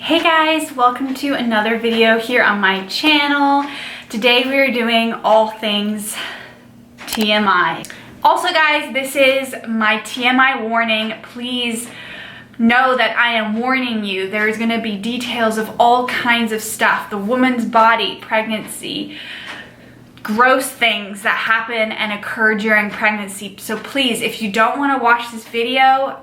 Hey guys, welcome to another video here on my channel. Today we are doing all things TMI. Also guys, this is my TMI warning. Please know that I am warning you. There's gonna be details of all kinds of stuff. The woman's body, pregnancy, gross things that happen and occur during pregnancy. So please, if you don't wanna watch this video,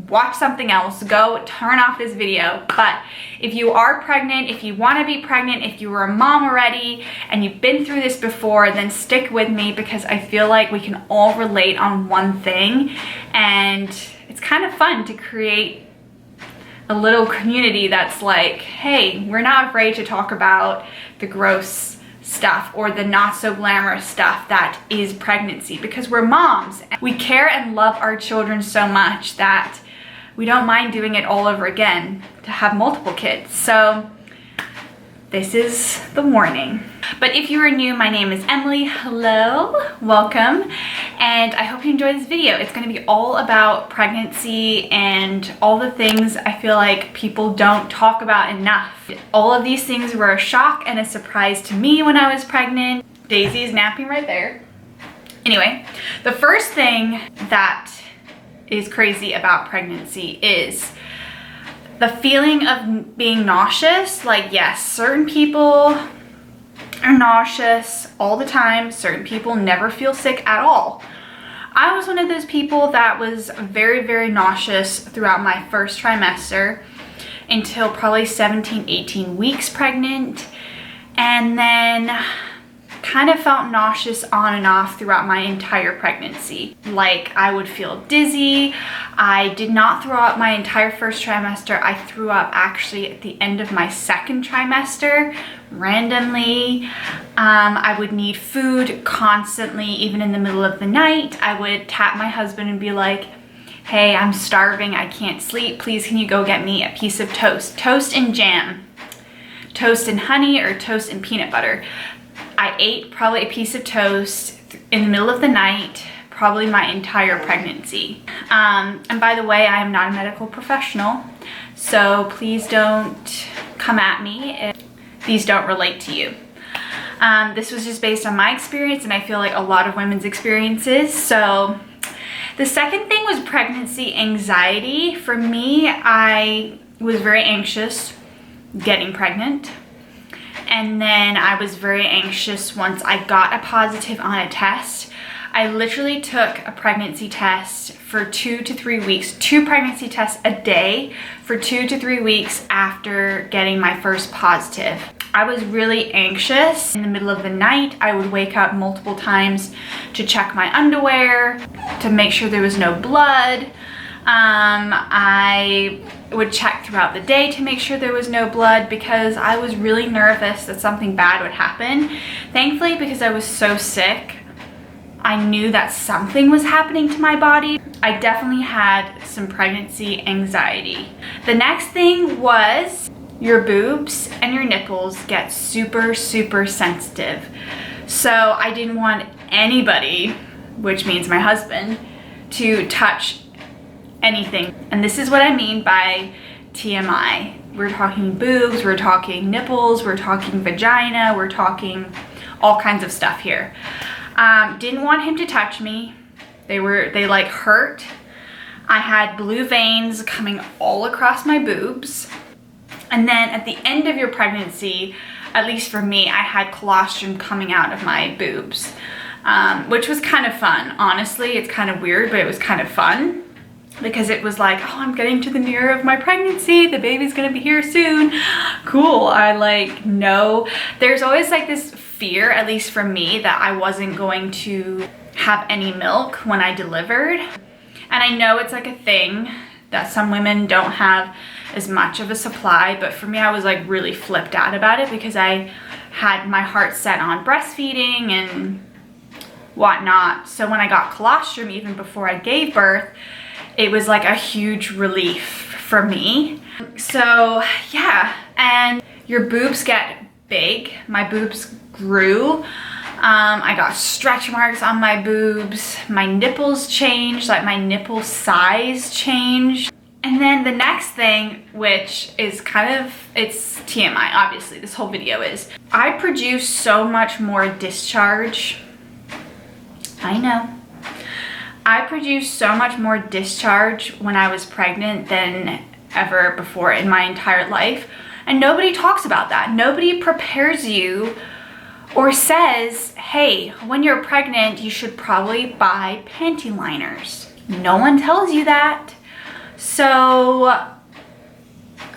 watch something else. Go turn off this video. But if you are pregnant, if you want to be pregnant, if you were a mom already and you've been through this before, then stick with me because I feel like we can all relate on one thing, and it's kind of fun to create a little community that's like, hey, we're not afraid to talk about the gross stuff or the not so glamorous stuff that is pregnancy, because we're moms. We care and love our children so much that we don't mind doing it all over again to have multiple kids. So this is the warning. But if you are new, my name is Emily. Hello, welcome. And I hope you enjoy this video. It's gonna be all about pregnancy and all the things I feel like people don't talk about enough. All of these things were a shock and a surprise to me when I was pregnant. Daisy is napping right there. Anyway, the first thing that is crazy about pregnancy is the feeling of being nauseous. Like, yes, certain people are nauseous all the time. Certain people never feel sick at all. I was one of those people that was very, very nauseous throughout my first trimester until probably 17, 18 weeks pregnant. And then kind of felt nauseous on and off throughout my entire pregnancy. Like, I would feel dizzy. I did not throw up my entire first trimester. I threw up actually at the end of my second trimester, randomly. I would need food constantly, even in the middle of the night. I would tap my husband and be like, hey, I'm starving, I can't sleep. Please, can you go get me a piece of toast? Toast and jam. Toast and honey or toast and peanut butter. I ate probably a piece of toast in the middle of the night, probably my entire pregnancy. And by the way, I am not a medical professional, so please don't come at me if these don't relate to you. This was just based on my experience, and I feel like a lot of women's experiences. So the second thing was pregnancy anxiety. For me, I was very anxious getting pregnant. And then I was very anxious once I got a positive on a test. I literally took a pregnancy test for 2 to 3 weeks, 2 pregnancy tests a day for 2 to 3 weeks after getting my first positive. I was really anxious. In the middle of the night, I would wake up multiple times to check my underwear, to make sure there was no blood. I would check throughout the day to make sure there was no blood because I was really nervous that something bad would happen. Thankfully, because I was so sick, I knew that something was happening to my body. I definitely had some pregnancy anxiety. The next thing was your boobs and your nipples get super, super sensitive. So I didn't want anybody, which means my husband, to touch anything. And this is what I mean by TMI. We're talking boobs, we're talking nipples, we're talking vagina, we're talking all kinds of stuff here. Didn't want him to touch me. They like hurt. I had blue veins coming all across my boobs. And then at the end of your pregnancy, at least for me, I had colostrum coming out of my boobs, which was kind of fun. Honestly, it's kind of weird, but it was kind of fun. Because it was like, oh, I'm getting to the near of my pregnancy. The baby's gonna be here soon. Cool. I like know. There's always like this fear, at least for me, that I wasn't going to have any milk when I delivered. And I know it's like a thing that some women don't have as much of a supply, but for me, I was like really flipped out about it because I had my heart set on breastfeeding and whatnot. So when I got colostrum, even before I gave birth, it was like a huge relief for me. So yeah, and your boobs get big. My boobs grew. I got stretch marks on my boobs. My nipples changed, like my nipple size changed. And then the next thing, which is kind of, it's TMI, obviously, this whole video is, I produce so much more discharge. I know. I produced so much more discharge when I was pregnant than ever before in my entire life. And nobody talks about that. Nobody prepares you or says, hey, when you're pregnant, you should probably buy panty liners. No one tells you that. So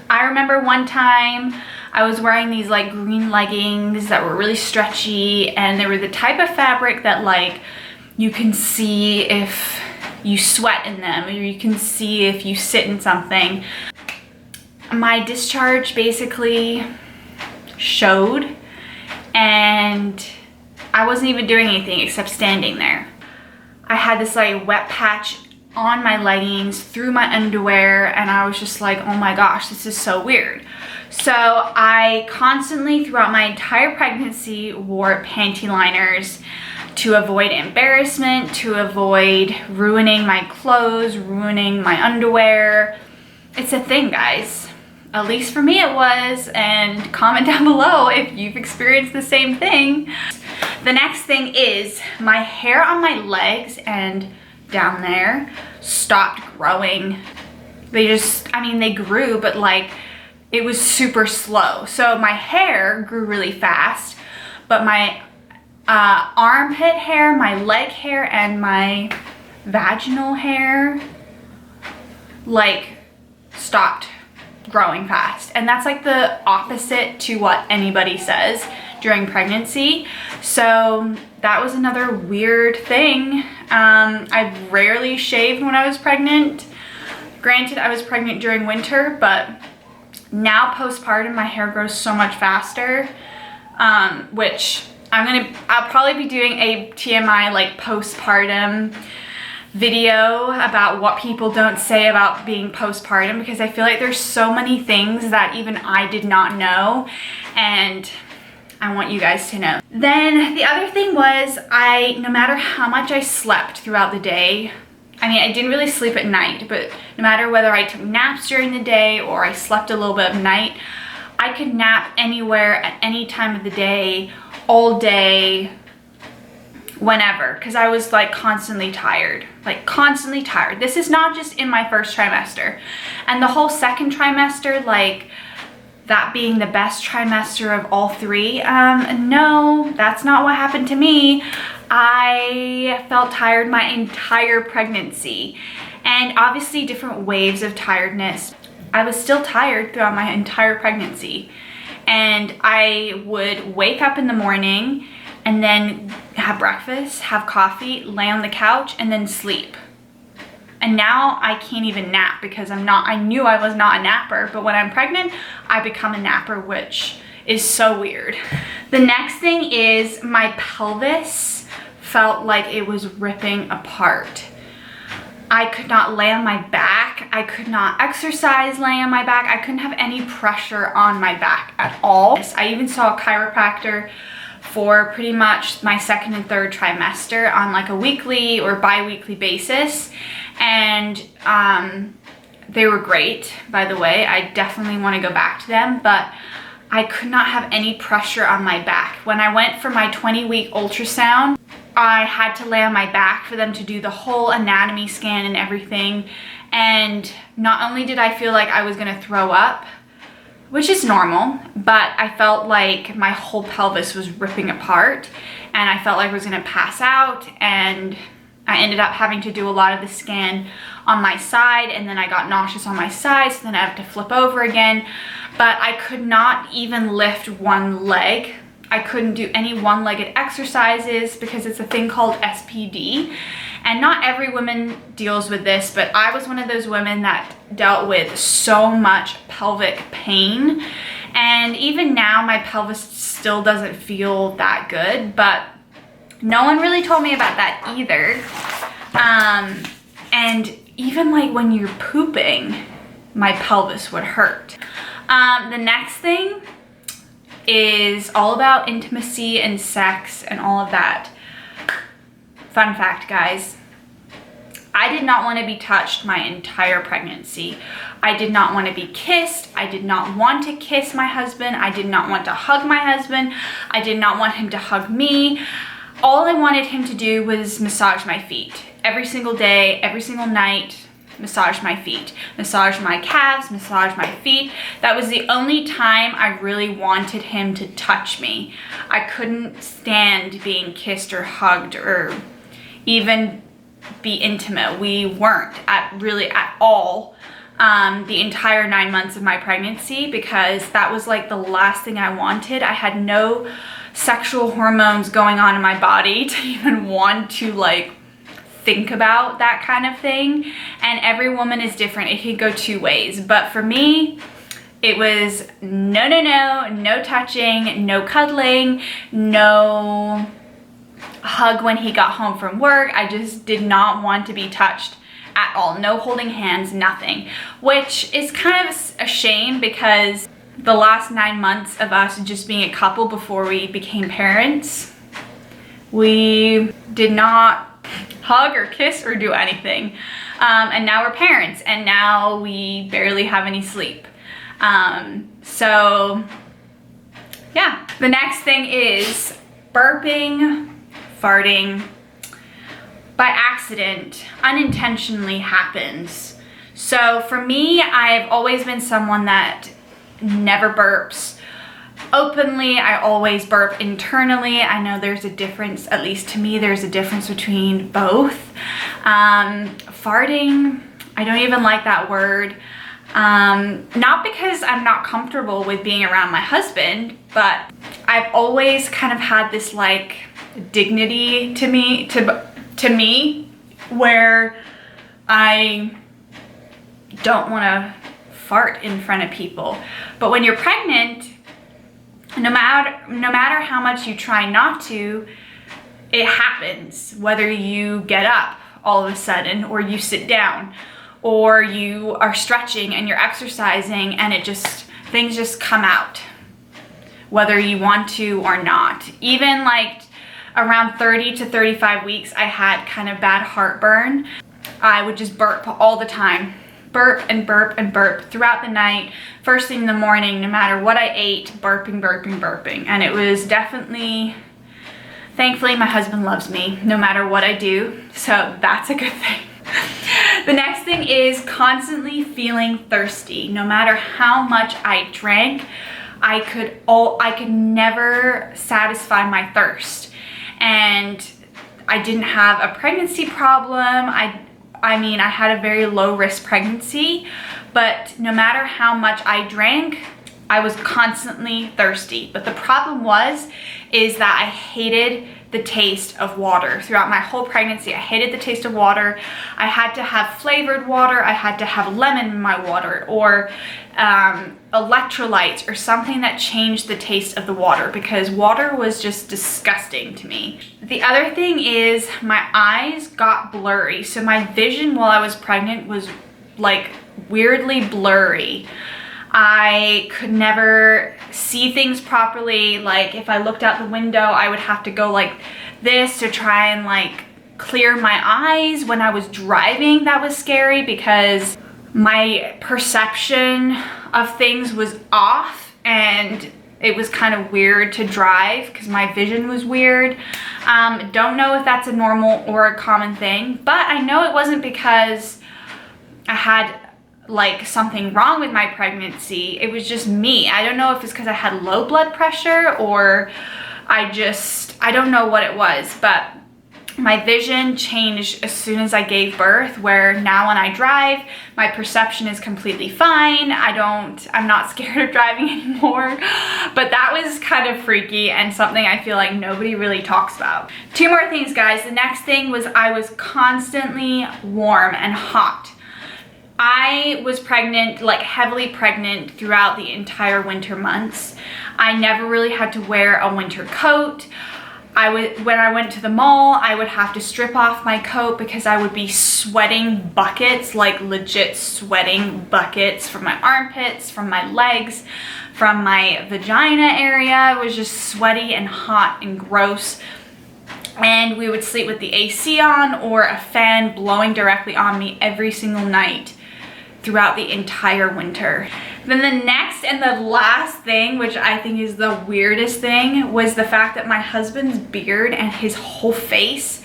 I remember one time I was wearing these like green leggings that were really stretchy, and they were the type of fabric that like you can see if you sweat in them, or you can see if you sit in something. My discharge basically showed, and I wasn't even doing anything except standing there. I had this like wet patch on my leggings, through my underwear, and I was just like, oh my gosh, this is so weird. So I constantly, throughout my entire pregnancy, wore panty liners to avoid embarrassment, to avoid ruining my clothes, ruining my underwear. It's a thing, guys. At least for me it was, and comment down below if you've experienced the same thing. The next thing is my hair on my legs and down there stopped growing. They just, I mean, they grew, but like it was super slow. So my hair grew really fast, but my armpit hair, my leg hair, and my vaginal hair like stopped growing fast. And that's like the opposite to what anybody says during pregnancy. So that was another weird thing. I rarely shaved when I was pregnant. Granted, I was pregnant during winter, but now postpartum my hair grows so much faster, which I'll probably be doing a TMI like postpartum video about what people don't say about being postpartum, because I feel like there's so many things that even I did not know, and I want you guys to know. Then the other thing was, no matter how much I slept throughout the day, I mean, I didn't really sleep at night, but no matter whether I took naps during the day or I slept a little bit of night, I could nap anywhere at any time of the day, all day, whenever, because I was like constantly tired, This is not just in my first trimester. And the whole second trimester, like that being the best trimester of all three, no, that's not what happened to me. I felt tired my entire pregnancy, and obviously different waves of tiredness. I was still tired throughout my entire pregnancy, and I would wake up in the morning and then have breakfast, have coffee, lay on the couch, and then sleep. And now I can't even nap because I knew I was not a napper, but when I'm pregnant, I become a napper, which is so weird. The next thing is my pelvis felt like it was ripping apart. I could not lay on my back. I could not exercise laying on my back. I couldn't have any pressure on my back at all. I even saw a chiropractor for pretty much my second and third trimester on like a weekly or bi-weekly basis, and they were great, by the way. I definitely want to go back to them, but I could not have any pressure on my back. When I went for my 20-week ultrasound, I had to lay on my back for them to do the whole anatomy scan and everything, and not only did I feel like I was gonna throw up, which is normal, but I felt like my whole pelvis was ripping apart, and I felt like I was gonna pass out, and I ended up having to do a lot of the scan on my side, and then I got nauseous on my side, so then I have to flip over again. But I could not even lift one leg. I couldn't do any one-legged exercises because it's a thing called SPD. And not every woman deals with this, but I was one of those women that dealt with so much pelvic pain. And even now, my pelvis still doesn't feel that good, but no one really told me about that either. And even like when you're pooping, my pelvis would hurt. The next thing is all about intimacy and sex and all of that. Fun fact, guys, I did not want to be touched my entire pregnancy. I did not want to be kissed. I did not want to kiss my husband. I did not want to hug my husband. I did not want him to hug me. All I wanted him to do was massage my feet. Every single day, every single night, massage my feet, massage my calves, massage my feet. That was the only time I really wanted him to touch me. I couldn't stand being kissed or hugged or even be intimate. We weren't really at all the entire 9 months of my pregnancy, because that was like the last thing I wanted. I had no sexual hormones going on in my body to even want to like think about that kind of thing. And every woman is different. It could go two ways. But for me, it was no touching, no cuddling, no hug when he got home from work. I just did not want to be touched at all. No holding hands, nothing. Which is kind of a shame, because the last 9 months of us just being a couple before we became parents, we did not hug or kiss or do anything. And now we're parents, and now we barely have any sleep. So yeah. The next thing is burping, farting by accident, unintentionally happens. So for me, I've always been someone that never burps openly. I always burp internally. I know there's a difference, at least to me, there's a difference between both. Farting, I don't even like that word. Not because I'm not comfortable with being around my husband, but I've always kind of had this like dignity to me where I don't want to fart in front of people. But when you're pregnant, no matter how much you try not to, it happens. Whether you get up all of a sudden, or you sit down, or you are stretching and you're exercising, and things just come out, whether you want to or not. Even like around 30 to 35 weeks, I had kind of bad heartburn. I would just burp all the time. Burp and burp and burp throughout the night, first thing in the morning, no matter what I ate, burping. And it was definitely, thankfully my husband loves me no matter what I do, so that's a good thing. The next thing is constantly feeling thirsty. No matter how much I drank, I could never satisfy my thirst. And I didn't have a pregnancy problem. I mean, I had a very low risk pregnancy, but no matter how much I drank, I was constantly thirsty. But the problem is that I hated the taste of water. Throughout my whole pregnancy, I hated the taste of water. I had to have flavored water. I had to have lemon in my water, or electrolytes, or something that changed the taste of the water, because water was just disgusting to me. The other thing is my eyes got blurry. So my vision while I was pregnant was like weirdly blurry. I could never see things properly. Like if I looked out the window, I would have to go like this to try and like clear my eyes. When I was driving, that was scary, because my perception of things was off, and it was kind of weird to drive because my vision was weird. Don't know if that's a normal or a common thing, but I know it wasn't because I had like something wrong with my pregnancy. It was just me. I don't know if it's because I had low blood pressure, or I don't know what it was, but my vision changed as soon as I gave birth, where now when I drive, my perception is completely fine. I'm not scared of driving anymore. But that was kind of freaky and something I feel like nobody really talks about. Two more things, guys. The next thing was I was constantly warm and hot. I was pregnant, like heavily pregnant, throughout the entire winter months. I never really had to wear a winter coat. When I went to the mall, I would have to strip off my coat because I would be sweating buckets, like legit sweating buckets from my armpits, from my legs, from my vagina area. It was just sweaty and hot and gross. and we would sleep with the AC on or a fan blowing directly on me every single night throughout the entire winter. Then the next and the last thing, which I think is the weirdest thing, was the fact that my husband's beard and his whole face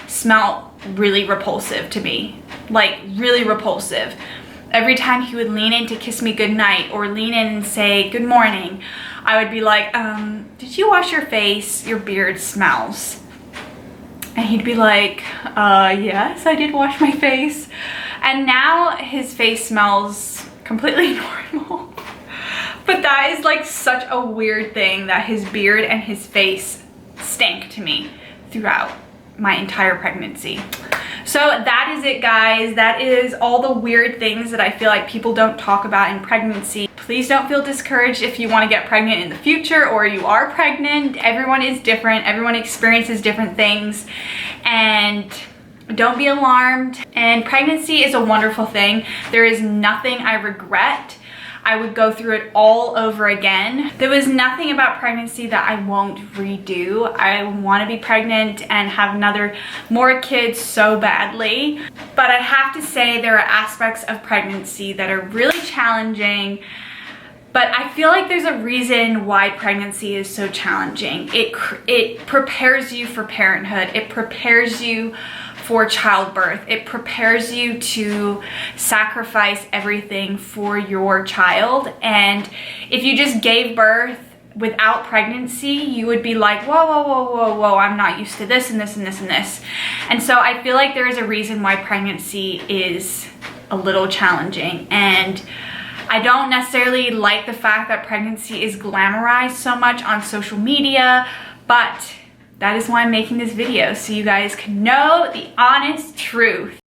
smelled really repulsive to me. Like, really repulsive. Every time he would lean in to kiss me goodnight or lean in and say good morning, I would be like, did you wash your face? Your beard smells. And he'd be like, yes, I did wash my face. And now his face smells completely normal. But that is like such a weird thing, that his beard and his face stank to me throughout my entire pregnancy. So that is it, guys. That is all the weird things that I feel like people don't talk about in pregnancy. Please don't feel discouraged if you want to get pregnant in the future or you are pregnant. Everyone is different. Everyone experiences different things, and don't be alarmed. And pregnancy is a wonderful thing. There is nothing I regret. I would go through it all over again. There was nothing about pregnancy that I won't redo. I want to be pregnant and have more kids so badly. But I have to say there are aspects of pregnancy that are really challenging. But I feel like there's a reason why pregnancy is so challenging. It prepares you for parenthood. It prepares you for childbirth. It prepares you to sacrifice everything for your child. And if you just gave birth without pregnancy, you would be like, whoa, whoa, whoa, whoa, whoa, I'm not used to this and this and this and this. And so I feel like there is a reason why pregnancy is a little challenging. And I don't necessarily like the fact that pregnancy is glamorized so much on social media, but that is why I'm making this video, so you guys can know the honest truth.